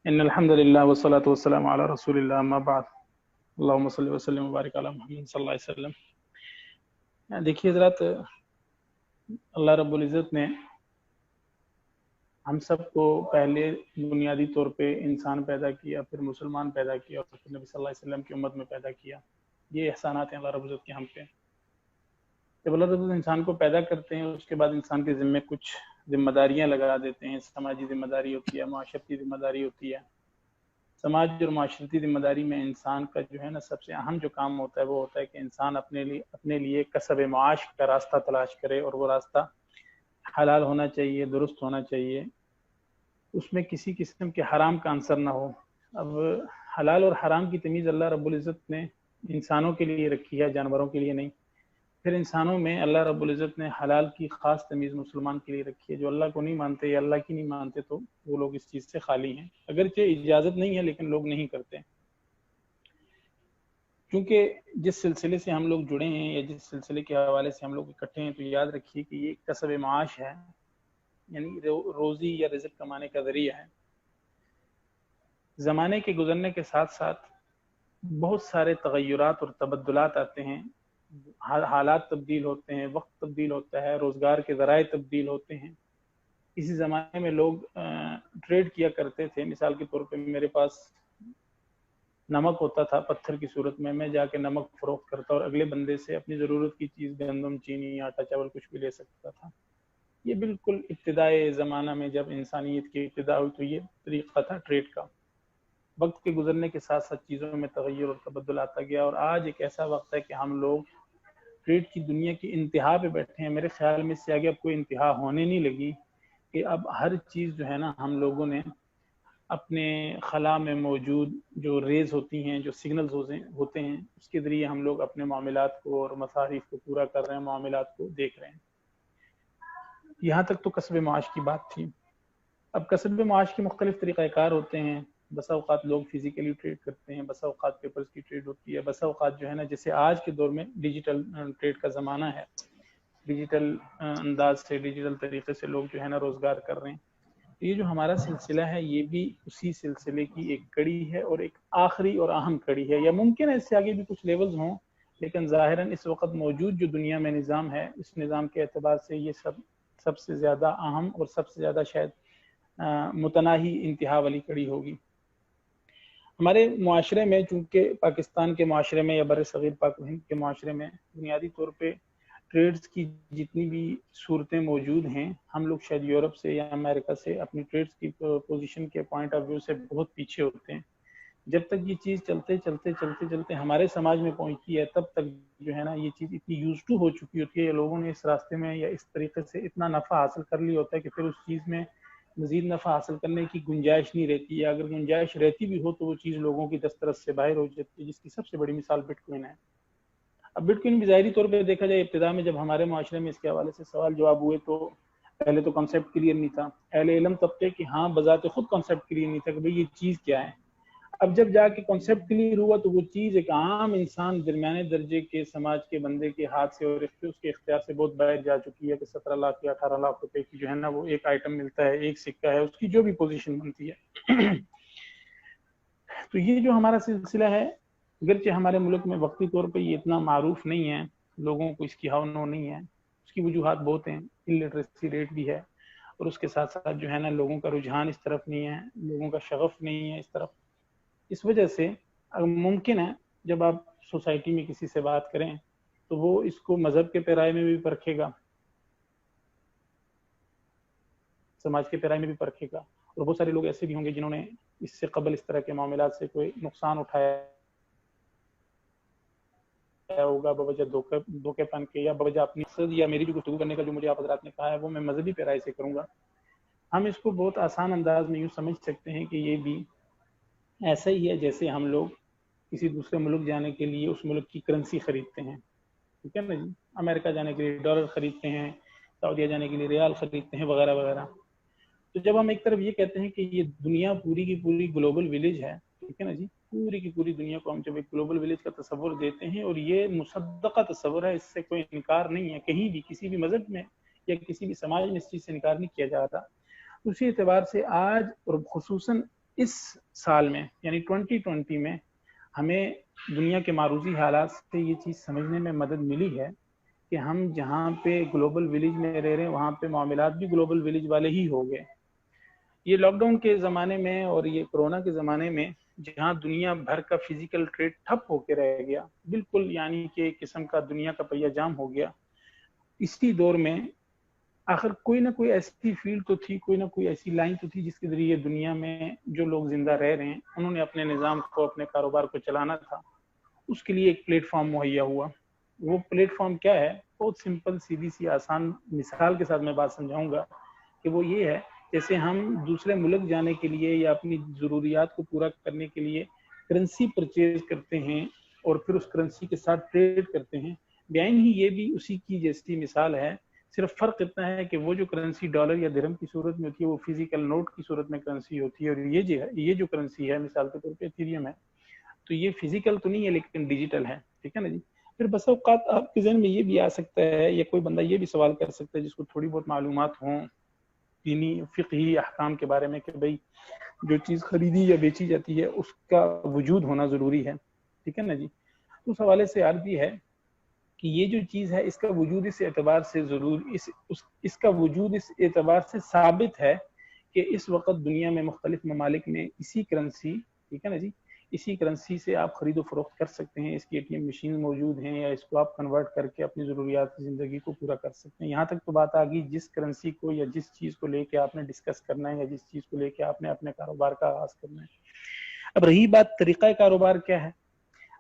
ان الحمد للہ والصلاۃ والسلام علی رسول اللہ اما بعد اللہم صلی وسلم وبارک علی محمد صلی اللہ علیہ وسلم۔ دیکھیے حضرات، اللہ رب العزت نے ہم سب کو پہلے بنیادی طور پہ انسان پیدا کیا، پھر مسلمان پیدا کیا، اور پھر نبی صلی اللہ علیہ وسلم کی امت میں پیدا کیا۔ یہ احسانات ہیں اللہ رب العزت کے ہم پہ۔ جب اللہ رب العزت انسان کو پیدا کرتے ہیں اس کے بعد انسان کے ذمے کچھ ذمہ داریاں لگا دیتے ہیں۔ سماجی ذمہ داری ہوتی ہے، معاشرتی ذمہ داری ہوتی ہے۔ سماج اور معاشرتی ذمہ داری میں انسان کا جو ہے نا سب سے اہم جو کام ہوتا ہے وہ ہوتا ہے کہ انسان اپنے لیے کسب معاش کا راستہ تلاش کرے، اور وہ راستہ حلال ہونا چاہیے، درست ہونا چاہیے، اس میں کسی قسم کے حرام کا عنصر نہ ہو۔ اب حلال اور حرام کی تمیز اللہ رب العزت نے انسانوں کے لیے رکھی ہے، جانوروں کے لیے نہیں۔ پھر انسانوں میں اللہ رب العزت نے حلال کی خاص تمیز مسلمان کے لیے رکھی ہے۔ جو اللہ کو نہیں مانتے یا اللہ کی نہیں مانتے تو وہ لوگ اس چیز سے خالی ہیں، اگرچہ اجازت نہیں ہے لیکن لوگ نہیں کرتے۔ کیونکہ جس سلسلے سے ہم لوگ جڑے ہیں یا جس سلسلے کے حوالے سے ہم لوگ اکٹھے ہیں تو یاد رکھیے کہ یہ کسب معاش ہے، یعنی روزی یا رزق کمانے کا ذریعہ ہے۔ زمانے کے گزرنے کے ساتھ ساتھ بہت سارے تغیرات اور تبدلات آتے ہیں، حالات تبدیل ہوتے ہیں، وقت تبدیل ہوتا ہے، روزگار کے ذرائع تبدیل ہوتے ہیں۔ اسی زمانے میں لوگ ٹریڈ کیا کرتے تھے۔ مثال کے طور پہ میرے پاس نمک ہوتا تھا پتھر کی صورت میں جا کے نمک فروخت کرتا اور اگلے بندے سے اپنی ضرورت کی چیز گندم، چینی، آٹا، چاول کچھ بھی لے سکتا تھا۔ یہ بالکل ابتدائی زمانہ میں جب انسانیت کی ابتدا ہوئی تو یہ طریقہ تھا ٹریڈ کا۔ وقت کے گزرنے کے ساتھ ساتھ چیزوں میں تغیر اور تبدل آتا گیا، اور آج ایک ایسا وقت ہے کہ ہم لوگ ٹریڈ کی دنیا کی انتہا پہ بیٹھے ہیں۔ میرے خیال میں اس سے آگے اب کوئی انتہا ہونے نہیں لگی کہ اب ہر چیز جو ہے نا ہم لوگوں نے اپنے خلا میں موجود جو ریز ہوتی ہیں، جو سگنلز ہوتے ہیں، اس کے ذریعے ہم لوگ اپنے معاملات کو اور مصارف کو پورا کر رہے ہیں، معاملات کو دیکھ رہے ہیں۔ یہاں تک تو کسب معاش کی بات تھی۔ اب کسب معاش کے مختلف طریقہ کار ہوتے ہیں۔ بسا اوقات لوگ فزیکلی ٹریڈ کرتے ہیں، بسا اوقات پیپرز کی ٹریڈ ہوتی ہے، بسا اوقات جو ہے نا جیسے آج کے دور میں ڈیجیٹل ٹریڈ کا زمانہ ہے، ڈیجیٹل انداز سے، ڈیجیٹل طریقے سے لوگ جو ہے نا روزگار کر رہے ہیں۔ یہ جو ہمارا سلسلہ ہے یہ بھی اسی سلسلے کی ایک کڑی ہے، اور ایک آخری اور اہم کڑی ہے، یا ممکن ہے اس سے آگے بھی کچھ لیولز ہوں، لیکن ظاہراً اس وقت موجود جو دنیا میں نظام ہے اس نظام کے اعتبار سے یہ سب سے زیادہ اہم اور سب سے زیادہ شاید متناہی انتہا والی کڑی ہوگی۔ ہمارے معاشرے میں، چونکہ پاکستان کے معاشرے میں یا بر صغیر پاک و ہند کے معاشرے میں بنیادی طور پہ ٹریڈز کی جتنی بھی صورتیں موجود ہیں، ہم لوگ شاید یورپ سے یا امریکہ سے اپنی ٹریڈز کی پوزیشن کے پوائنٹ آف ویو سے بہت پیچھے ہوتے ہیں۔ جب تک یہ چیز چلتے ہمارے سماج میں پہنچتی ہے تب تک جو ہے نا یہ چیز اتنی یوز ٹو ہو چکی ہوتی ہے، یا لوگوں نے اس راستے میں یا اس طریقے سے اتنا نفع حاصل کر لیا ہوتا ہے کہ پھر اس چیز میں مزید نفع حاصل کرنے کی گنجائش نہیں رہتی، یا اگر گنجائش رہتی بھی ہو تو وہ چیز لوگوں کی دسترس سے باہر ہو جاتی ہے، جس کی سب سے بڑی مثال بٹ کوئن ہے۔ اب بٹ کوئن بھی ظاہری طور پہ دیکھا جائے ابتدا میں جب ہمارے معاشرے میں اس کے حوالے سے سوال جواب ہوئے تو پہلے تو کنسیپٹ کلیئر نہیں تھا، اہل علم طبقے کی ہاں بذات خود کنسیپٹ کلیئر نہیں تھا کہ بھئی یہ چیز کیا ہے۔ اب جب جا کے کنسیپٹ کلیئر ہوا تو وہ چیز ایک عام انسان درمیانے درجے کے سماج کے بندے کے ہاتھ سے اور اس کے اختیار سے بہت باہر جا چکی ہے کہ 17 لاکھ یا 18 لاکھ روپے کی جو ہے نا وہ ایک آئٹم ملتا ہے، ایک سکہ ہے، اس کی جو بھی پوزیشن بنتی ہے۔ تو یہ جو ہمارا سلسلہ ہے، اگرچہ ہمارے ملک میں وقتی طور پہ یہ اتنا معروف نہیں ہے، لوگوں کو اس کی ہو نو نہیں ہے، اس کی وجوہات بہت ہیں، الٹریسی ریٹ بھی ہے، اور اس کے ساتھ ساتھ جو ہے نا لوگوں کا رجحان اس طرف نہیں ہے، لوگوں کا شغف نہیں ہے اس طرف۔ اس وجہ سے ممکن ہے جب آپ سوسائٹی میں کسی سے بات کریں تو وہ اس کو مذہب کے پیرائے میں بھی پرکھے گا، سماج کے پیرائے میں بھی پرکھے گا، اور بہت سارے لوگ ایسے بھی ہوں گے جنہوں نے اس سے قبل اس طرح کے معاملات سے کوئی نقصان اٹھایا ہوگا بوجہ دھوکے پن کے، یا بوجہ اپنی مقصد، یا میری جو گفتگو کرنے کا جو مجھے آپ حضرات نے کہا ہے وہ میں مذہبی پیرائے سے کروں گا۔ ہم اس کو بہت آسان انداز میں یوں سمجھ سکتے ہیں کہ یہ بھی ایسا ہی ہے جیسے ہم لوگ کسی دوسرے ملک جانے کے لیے اس ملک کی کرنسی خریدتے ہیں، ٹھیک ہے نا جی، امریکہ جانے کے لیے ڈالر خریدتے ہیں، سعودیہ جانے کے لیے ریال خریدتے ہیں، وغیرہ وغیرہ۔ تو جب ہم ایک طرف یہ کہتے ہیں کہ یہ دنیا پوری کی پوری گلوبل ولیج ہے، ٹھیک ہے نا جی، پوری کی پوری دنیا کو ہم جب ایک گلوبل ولیج کا تصور دیتے ہیں، اور یہ مصدقہ تصور ہے، اس سے کوئی انکار نہیں ہے، کہیں بھی کسی بھی مذہب میں یا کسی بھی سماج میں اس چیز سے انکار نہیں کیا جا رہا۔ اسی اعتبار سے آج اور خصوصاً اس سال میں یعنی 2020 میں ہمیں دنیا کے معروضی حالات سے یہ چیز سمجھنے میں مدد ملی ہے کہ ہم جہاں پہ گلوبل ولیج میں رہ رہے ہیں وہاں پہ معاملات بھی گلوبل ولیج والے ہی ہو گئے. یہ لاک ڈاؤن کے زمانے میں اور یہ کرونا کے زمانے میں جہاں دنیا بھر کا فزیکل ٹریڈ ٹھپ ہو کے رہ گیا بالکل، یعنی کہ ایک قسم کا دنیا کا پہیہ جام ہو گیا، اسی دور میں آخر کوئی نہ کوئی ایسی فیلڈ تو تھی، کوئی نہ کوئی ایسی لائن تو تھی جس کے ذریعے دنیا میں جو لوگ زندہ رہ رہے ہیں انہوں نے اپنے نظام کو، اپنے کاروبار کو چلانا تھا. اس کے لیے ایک پلیٹ فارم مہیا ہوا. وہ پلیٹ فارم کیا ہے؟ بہت سمپل، سیدھی سی آسان مثال کے ساتھ میں بات سمجھاؤں گا کہ وہ یہ ہے جیسے ہم دوسرے ملک جانے کے لیے یا اپنی ضروریات کو پورا کرنے کے لیے کرنسی پرچیز کرتے ہیں اور پھر اس کرنسی کے ساتھ ٹریڈ کرتے ہیں. بیان ہی یہ بھی اسی کی جیسی مثال ہے، صرف فرق اتنا ہے کہ وہ جو کرنسی ڈالر یا درہم کی صورت میں ہوتی ہے وہ فزیکل نوٹ کی صورت میں کرنسی ہوتی ہے، اور یہ جو کرنسی ہے مثال کے طور پہ ایتھیریم ہے تو یہ فزیکل تو نہیں ہے لیکن ڈیجیٹل ہے. ٹھیک ہے نا جی. پھر بس اوقات آپ کے ذہن میں یہ بھی آ سکتا ہے یا کوئی بندہ یہ بھی سوال کر سکتا ہے جس کو تھوڑی بہت معلومات ہوں دینی فقہی احکام کے بارے میں کہ بھئی جو چیز خریدی یا بیچی جاتی ہے اس کا وجود ہونا ضروری ہے. ٹھیک ہے نا جی. اس حوالے سے عرض یہ ہے کہ یہ جو چیز ہے اس کا وجود اس اعتبار سے اس کا وجود اس اعتبار سے ثابت ہے کہ اس وقت دنیا میں مختلف ممالک میں اسی کرنسی، ٹھیک ہے نا جی، اسی کرنسی سے آپ خرید و فروخت کر سکتے ہیں. اس کی ATM مشین موجود ہیں یا اس کو آپ کنورٹ کر کے اپنی ضروریات کی زندگی کو پورا کر سکتے ہیں. یہاں تک تو بات آ گئی جس کرنسی کو یا جس چیز کو لے کے آپ نے ڈسکس کرنا ہے یا جس چیز کو لے کے آپ نے اپنے کاروبار کا آغاز کرنا ہے. اب رہی بات طریقہ کاروبار کیا ہے.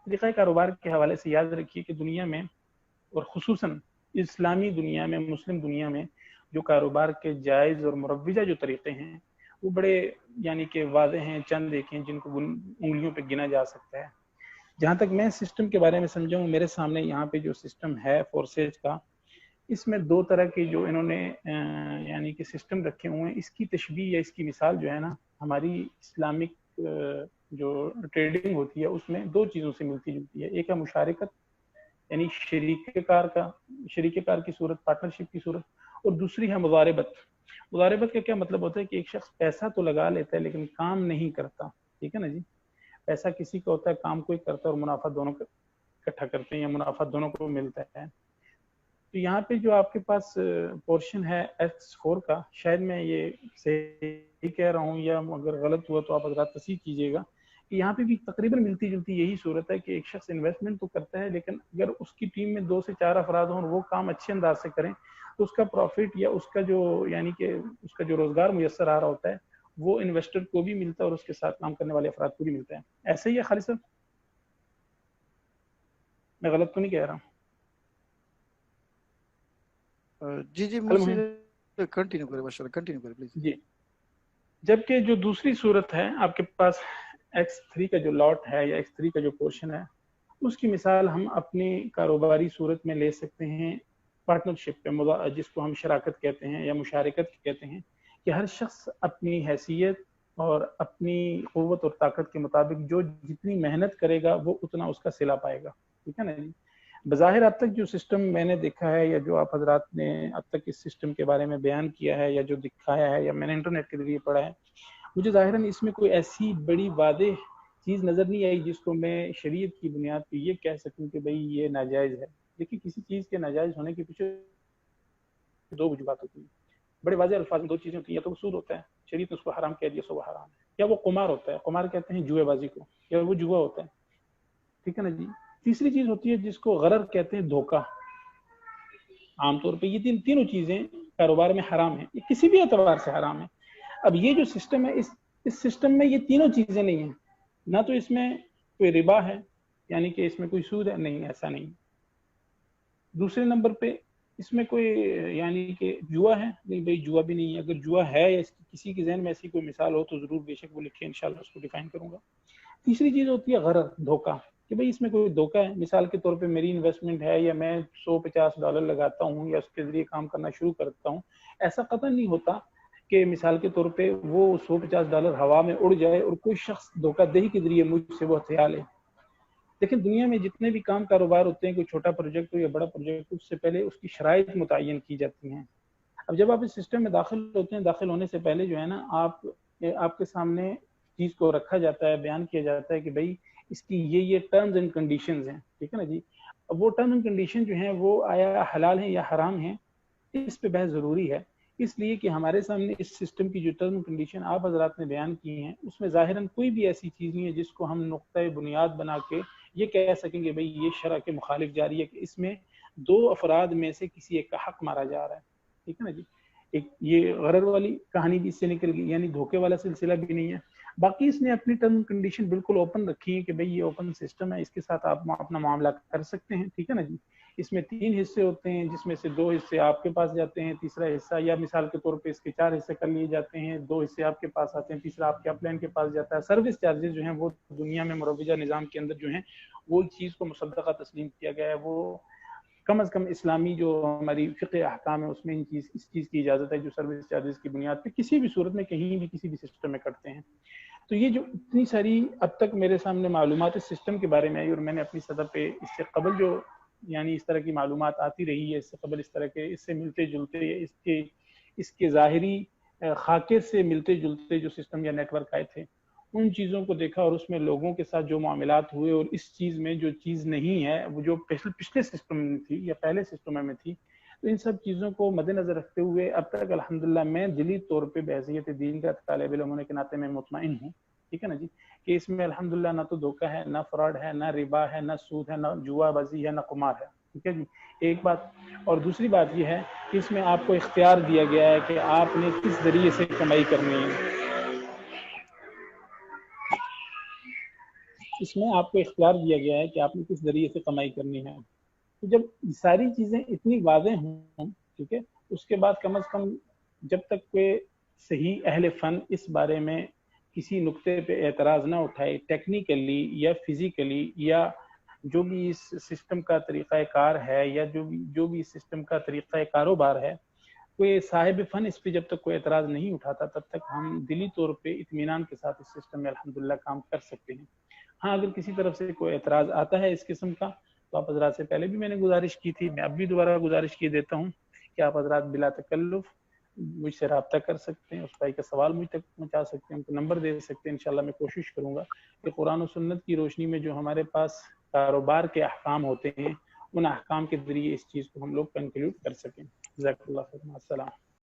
طریقہ کاروبار کے حوالے سے یاد رکھیے کہ دنیا میں اور خصوصاً اسلامی دنیا میں، مسلم دنیا میں جو کاروبار کے جائز اور مروجہ جو طریقے ہیں وہ بڑے یعنی کہ واضح ہیں. چند ایک ہیں جن کو انگلیوں پہ گنا جا سکتا ہے. جہاں تک میں سسٹم کے بارے میں سمجھاؤں، میرے سامنے یہاں پہ جو سسٹم ہے فورسز کا، اس میں دو طرح کے جو انہوں نے یعنی کہ سسٹم رکھے ہوئے ہیں. اس کی تشبیہ یا اس کی مثال جو ہے نا ہماری اسلامک جو ٹریڈنگ ہوتی ہے اس میں دو چیزوں سے ملتی جلتی ہے. ایک ہے مشارکت یعنی شریک کار کی صورت، پارٹنرشپ کی صورت، اور دوسری ہے مضاربت. مضاربت کا کیا مطلب ہوتا ہے کہ ایک شخص پیسہ تو لگا لیتا ہے لیکن کام نہیں کرتا. ٹھیک ہے نا جی. پیسہ کسی کا ہوتا ہے، کام کوئی کرتا ہے اور منافع دونوں کا اکٹھا کرتے ہیں یا منافع دونوں کو ملتا ہے. تو یہاں پہ جو آپ کے پاس پورشن ہے X4 کا، شاید میں یہ صحیح کہہ رہا ہوں یا اگر غلط ہوا تو آپ حضرات تصحیح کیجیے گا، کہ یہاں پہ بھی تقریباً ملتی جلتی یہی صورت ہے کہ ایک شخص انویسٹمنٹ تو کرتا ہے لیکن اگر اس کی ٹیم میں 2 سے 4 افراد ہوں اور وہ کام اچھے انداز سے کریں تو اس کا پروفٹ یا اس کا جو یعنی کہ اس کا جو روزگار میسر آ رہا ہوتا ہے وہ انویسٹر کو بھی ملتا ہے اور اس کے ساتھ کام کرنے والے افراد کو بھی ملتا ہے. ایسے ہی ہے خالد صاحب؟ میں غلط تو نہیں کہہ رہا ہوں؟ جی مجھے کنٹینیو کریں ماشاءاللہ، کنٹینیو کریں پلیز. جی. جبکہ جو دوسری صورت ہے آپ کے پاس X3 کا جو لاٹ ہے یا X3 کا جو پورشن ہے اس کی مثال ہم اپنی کاروباری صورت میں لے سکتے ہیں پارٹنرشپ پہ، جس کو ہم شراکت کہتے ہیں یا مشارکت کہتے ہیں، کہ ہر شخص اپنی حیثیت اور اپنی قوت اور طاقت کے مطابق جو جتنی محنت کرے گا وہ اتنا اس کا صلہ پائے گا. ٹھیک ہے نا جی. بظاہر اب تک جو سسٹم میں نے دیکھا ہے یا جو آپ حضرات نے اب تک اس سسٹم کے بارے میں بیان کیا ہے یا جو دکھایا ہے یا میں نے انٹرنیٹ کے ذریعے پڑھا ہے، مجھے ظاہراً اس میں کوئی ایسی بڑی واضح چیز نظر نہیں آئی جس کو میں شریعت کی بنیاد پہ یہ کہہ سکوں کہ بھئی یہ ناجائز ہے. دیکھیے کسی چیز کے ناجائز ہونے کے پیچھے دو وجوہات ہوتی ہیں. بڑے واضح الفاظ میں دو چیزیں ہوتی ہیں، یا تو سود ہوتا ہے، شریعت نے اس کو حرام کہہ دیا سو وہ حرام ہے، یا وہ قمار ہوتا ہے، قمار کہتے ہیں جوئے بازی کو، یا وہ جوا ہوتا ہے. ٹھیک ہے نا جی. تیسری چیز ہوتی ہے جس کو غرر کہتے ہیں، دھوکہ. عام طور پہ یہ تینوں چیزیں کاروبار میں حرام ہیں، یہ کسی بھی اعتبار سے حرام ہے. اب یہ جو سسٹم ہے اس سسٹم میں یہ تینوں چیزیں نہیں ہیں. نہ تو اس میں کوئی ربا ہے یعنی کہ اس میں کوئی سود ہے، نہیں، ایسا نہیں. دوسرے نمبر پہ اس میں کوئی یعنی کہ جوا ہے، نہیں بھائی جوا بھی نہیں ہے. اگر جوا ہے یا کسی کے ذہن میں ایسی کوئی مثال ہو تو ضرور بے شک وہ لکھیں، انشاءاللہ اس کو ڈیفائن کروں گا. تیسری چیز ہوتی ہے غرر، دھوکہ، کہ بھئی اس میں کوئی دھوکہ ہے. مثال کے طور پہ میری انویسٹمنٹ ہے یا میں $150 لگاتا ہوں یا اس کے ذریعے کام کرنا شروع کرتا ہوں، ایسا قطع نہیں ہوتا کہ مثال کے طور پہ وہ $150 ہوا میں اڑ جائے اور کوئی شخص دھوکہ دہی کے ذریعے مجھ سے وہ ہتھیا لے. لیکن دنیا میں جتنے بھی کام کاروبار ہوتے ہیں، کوئی چھوٹا پروجیکٹ ہو یا بڑا پروجیکٹ، اس سے پہلے اس کی شرائط متعین کی جاتی ہیں. اب جب آپ اس سسٹم میں داخل ہوتے ہیں، داخل ہونے سے پہلے جو ہے نا آپ کے سامنے چیز کو رکھا جاتا ہے، بیان کیا جاتا ہے کہ بھائی اس کی یہ ٹرمز اینڈ کنڈیشنز ہیں، ٹھیک ہے نا جی. اب وہ ٹرم اینڈ کنڈیشن جو ہیں وہ آیا حلال ہیں یا حرام ہیں، اس پہ بحث ضروری ہے، اس لیے کہ ہمارے سامنے اس سسٹم کی جو ٹرم کنڈیشن آپ حضرات نے بیان کی ہیں اس میں ظاہراً کوئی بھی ایسی چیز نہیں ہے جس کو ہم نقطۂ بنیاد بنا کے یہ کہہ سکیں گے بھئی یہ شرع کے مخالف جاری ہے کہ اس میں دو افراد میں سے کسی ایک کا حق مارا جا رہا ہے، ٹھیک ہے نا جی. ایک یہ غرر والی کہانی بھی اس سے نکل گئی، یعنی دھوکے والا سلسلہ بھی نہیں ہے. باقی اس نے اپنی ٹرم کنڈیشن بالکل اوپن رکھی ہے کہ بھئی یہ اوپن سسٹم ہے، اس کے ساتھ آپ اپنا معاملہ کر سکتے ہیں، ٹھیک ہے نا جی. اس میں 3 حصے ہوتے ہیں جس میں سے 2 حصے آپ کے پاس جاتے ہیں، تیسرا حصہ یا مثال کے طور پہ اس کے 4 حصے کر لیے جاتے ہیں، 2 حصے آپ کے پاس آتے ہیں، تیسرا آپ کے اپ لائن کے پاس جاتا ہے. سروس چارجز جو ہیں وہ دنیا میں مروجہ نظام کے اندر جو ہیں وہ چیز کو مصدقہ تسلیم کیا گیا ہے، وہ کم از کم اسلامی جو ہماری فقہ احکام ہے اس میں اس چیز کی اجازت ہے جو سروس چارجز کی بنیاد پہ کسی بھی صورت میں کہیں بھی کسی بھی سسٹم میں کٹتے ہیں. تو یہ جو اتنی ساری اب تک میرے سامنے معلومات اس سسٹم کے بارے میں آئی، اور میں نے اپنی سطح پہ اس سے قبل جو یعنی اس طرح کی معلومات آتی رہی ہے، اس سے قبل اس طرح کے اس سے ملتے جلتے اس کے ظاہری خاکے سے ملتے جلتے جو سسٹم یا نیٹ ورک آئے تھے ان چیزوں کو دیکھا، اور اس میں لوگوں کے ساتھ جو معاملات ہوئے اور اس چیز میں جو چیز نہیں ہے وہ جو پچھلے سسٹم میں تھی یا پہلے سسٹم میں تھی، تو ان سب چیزوں کو مد نظر رکھتے ہوئے اب تک الحمدللہ میں دلی طور پہ بحیثیت دین کا طالب علم ہونے کے ناطے میں مطمئن ہوں، ٹھیک ہے نا جی، کہ اس میں الحمدللہ نہ تو دھوکہ ہے، نہ فراڈ ہے، نہ ربا ہے، نہ سود ہے، نہ جوا بازی ہے، نہ قمار ہے، ٹھیک ہے جی. ایک بات. اور دوسری بات یہ ہے کہ اس میں آپ کو اختیار دیا گیا ہے کہ آپ نے کس ذریعے سے کمائی کرنی ہے. اس میں آپ کو اختیار دیا گیا ہے کہ آپ نے کس ذریعے سے کمائی کرنی ہے. تو جب ساری چیزیں اتنی واضح ہوں، ٹھیک ہے، اس کے بعد کم از کم جب تک کوئی صحیح اہل فن اس بارے میں کسی نقطے پہ اعتراض نہ اٹھائے ٹیکنیکلی یا فزیکلی، یا جو بھی اس سسٹم کا طریقہ کار ہے یا جو بھی اس سسٹم کا طریقہ کاروبار ہے، کوئی صاحب فن اس پہ جب تک کوئی اعتراض نہیں اٹھاتا تب تک ہم دلی طور پہ اطمینان کے ساتھ اس سسٹم میں الحمدللہ کام کر سکتے ہیں. ہاں اگر کسی طرف سے کوئی اعتراض آتا ہے اس قسم کا تو آپ حضرات سے پہلے بھی میں نے گزارش کی تھی، میں اب بھی دوبارہ گزارش کی دیتا ہوں کہ آپ حضرات بلا تکلف مجھ سے رابطہ کر سکتے ہیں، اس بھائی کا سوال مجھ تک پہنچا سکتے ہیں، ان کو نمبر دے سکتے ہیں. انشاءاللہ میں کوشش کروں گا کہ قرآن و سنت کی روشنی میں جو ہمارے پاس کاروبار کے احکام ہوتے ہیں ان احکام کے ذریعے اس چیز کو ہم لوگ کنکلوڈ کر سکیں. جزاک اللہ خیر. السلام.